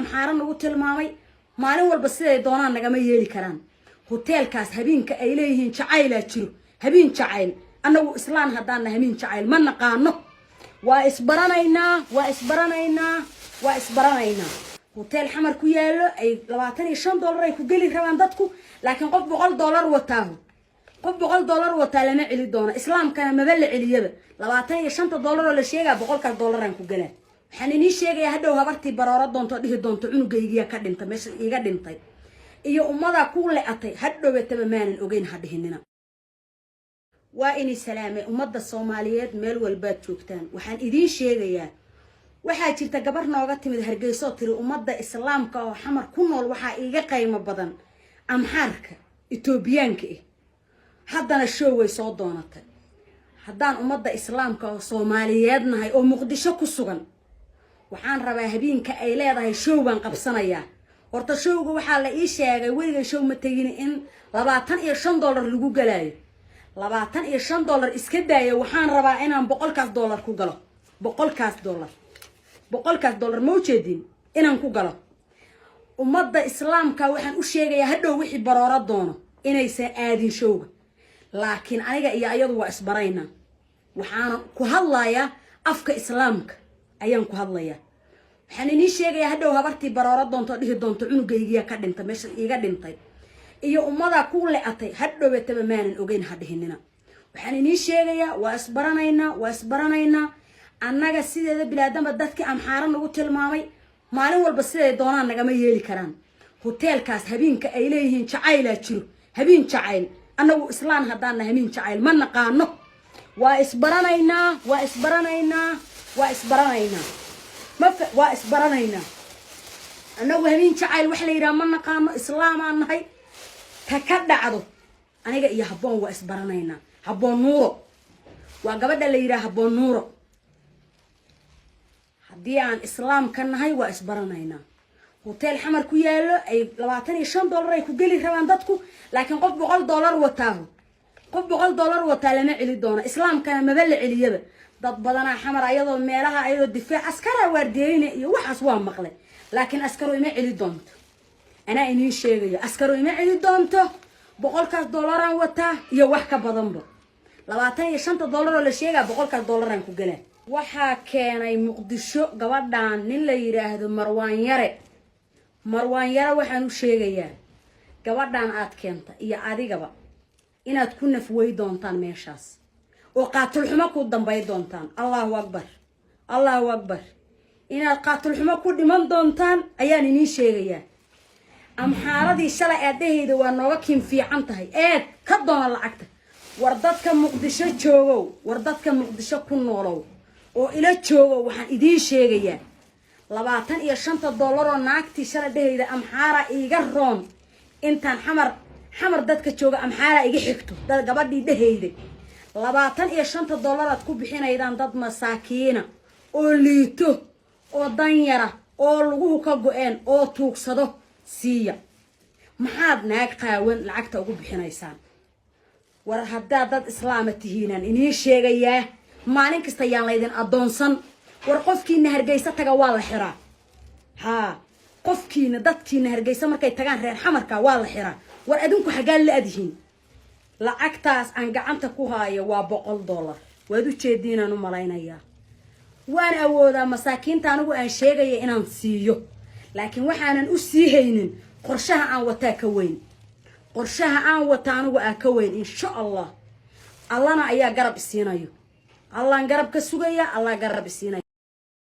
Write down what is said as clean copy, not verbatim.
amxaaran ugu tilmaamay maalin walba siday doonaan nagama yeeli karaan hotelkaas habeenka ay leeyihiin jacayl jiro habeen jacayl anagu islaan hadaana habeen jacayl ma naqaano waa isbaranaynaa hotel xamar ku yaalo ay $25 ay ku gali rabaan dadku laakiin qof $100 wataaho qof $100 wataa lama celi doona islaamkana ma bal celiyaba $25 oo la sheega $100 aan ku galaa waxaan inii sheegaya hadhow habartii baroora doonto dhihi doonto cunugaygiya ka dhintay meesha iga dhintay iyo ummada ku leeatay hadhowetaba maanan ogeyn hadhihinina waa inay salaamay ummadda Soomaaliyeed meel walba joogtaan waxaan idin sheegayaa waxaa jirta gabar nooga timid Hargeysa tiri ummadda islaamka oo xamar ku nool waxa iiga qiimo badan amxaarka Itoobiyaanka haddana show way soo doonatay haddaan ummadda islaamka oo Soomaaliyeed nahay oo Muqdisho ku sugan waxaan rabaa habeenka ay leedahay show baan qabsanayaa horta showga waxaa la ii sheegay weliga show ma tagin in $25 lagu galaayo $25 iska daayo waxaan rabaa inaan $100 ku galo $100 ma ujeedin inaan ku galo ummadda islaamka waxaan u sheegayaa hadhow wixii baroora doono inaysan aadin showga laakiin aniga iyo ayadu waa isbarayna waxaan ku hadlayaa afka islaamka ayaan ku hadlayaa waxaan inii sheegayaa hadhow habartii baroora doonto dhihi doonto cunugaygiya ka dhintay meesha iga dhintay iyo ummada ku leeatay hadhowetaba maanan ogeyn hadhihinina waxaan inii sheegayaa waa isbaranaynaa annaga sideeda bilaadamba dadkii amxaaran ugu tilmaamay maalin walba siday doonaan nagama yeeli karaan hotelkaas habeenka ay leeyihiin jacayl jiro habeen jacayl anagu islaan hadaana habeen jacayl ma naqaano waa isbaranaynaa anagu habeen jacayl wax la yiraahdo ma naqaano islaam aan nahay ta ka dhacdo aniga iyo haboon waa isbaranaynaa haboon nuuro waa gabadha la yiraahdo haboon nuuro haddii aan islaam ka nahay waa isbaranaynaa hotel xamar ku yaalo ay $25 ay ku gali rabaan dadku laakiin qof $100 wataaho qof $100 wataa lama celi doona islaamkana ma bal celiyaba dad badana xamar ayadoo meelaha ayadoo difaac askara waardeeyna iyo waxaas waa maqlay laakiin askaro ima celi doonto ana inii sheegayo askaro ima celi doonto $100 aan wataa iyo wax ka badanba $25 oo la sheega $100 aan ku galaa waxaa keenay Muqdisho gabadhan nin la yiraahdo Marwaan Yare waxaan u sheegayaa gabadhan aad keenta iyo adigaba inaad ku nafway doontaan meeshaas oo qaatil xumo ku dambay doontaan Allahu akbar inaad qaatil xumo ku dhiman doontaan ayaan inii sheegayaa amxaaradii shalay aadahayda waa nooga kin fiican tahay ka doona lacagta war dadka Muqdisho joogo war dadka Muqdisho ku noolow oo ila joogo waxaan idin sheegayaa $25 oo naagtii shalay dhahayda amxaara iiga roon intaan xamar dadka jooga amxaara iga xigto dad gabadhii dhahayda $25 aad ku bixinaydaan dad masaakiina oo liito oo danyara oo laguhu ka go'een oo tuugsado siiya maxaad naag qaawan lacagta ugu bixinaysaan war hadda dad islaam tihiinaan inii sheegayaa maalin kasta yaan leedin adoonsan war qofkiina Hargeysa taga waa la xiraa qofkiina dadkiina Hargeysa markay tagaan reer xamarka waa la xiraa war adinku xagaan la adihiin lacagtaas aan gacanta ku haayo waa $100 waad u jeedinaan u malaynayaa waan awoodaa masaakiinta anigu aan sheegaya inaan siiyo laakiin waxaanan u sii haynin qorshaha aan wataa ka weyn anigu ka weyn insha Allah allana ayaa garab isiinayo الله نقرب كسوقيا الله قرب السينا